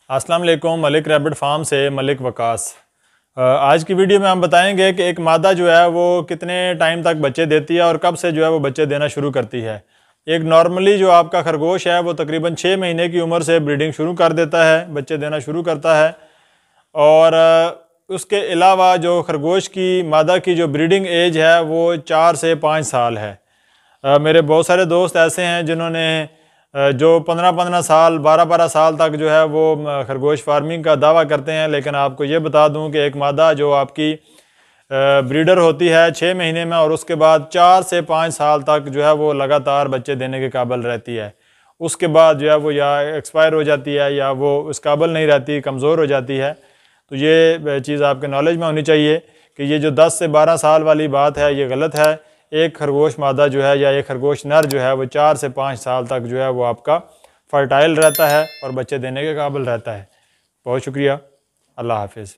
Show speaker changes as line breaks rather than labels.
अस्सलाम वालेकुम। Malik rabbit farm से मलिक वकास। आज की वीडियो में हम बताएंगे कि एक मादा जो है वो कितने टाइम तक बच्चे देती है और कब से जो है वो बच्चे देना शुरू करती है। एक नॉर्मली जो आपका खरगोश है वो तकरीबन 6 महीने की उम्र से ब्रीडिंग शुरू कर देता है, बच्चे देना शुरू करता है। और उसके अलावा जो खरगोश की मादा की जो ब्रीडिंग एज है वो 4 से 5 साल है। मेरे बहुत सारे दोस्त ऐसे हैं जिन्होंने जो 15-15 साल 12-12 साल तक जो है वो खरगोश फार्मिंग का दावा करते हैं। लेकिन आपको ये बता दूं कि एक मादा जो आपकी ब्रीडर होती है 6 महीने में और उसके बाद 4 से 5 साल तक जो है वो लगातार बच्चे देने के काबिल रहती है। उसके बाद जो है वो या एक्सपायर हो जाती है या वो उस काबिल नहीं रहती, कमज़ोर हो जाती है। तो ये चीज़ आपके नॉलेज में होनी चाहिए कि ये जो 10 से 12 साल वाली बात है ये गलत है। एक खरगोश मादा जो है या एक खरगोश नर जो है वो 4 से 5 साल तक जो है वो आपका फर्टाइल रहता है और बच्चे देने के काबिल रहता है। बहुत शुक्रिया। अल्लाह हाफिज़।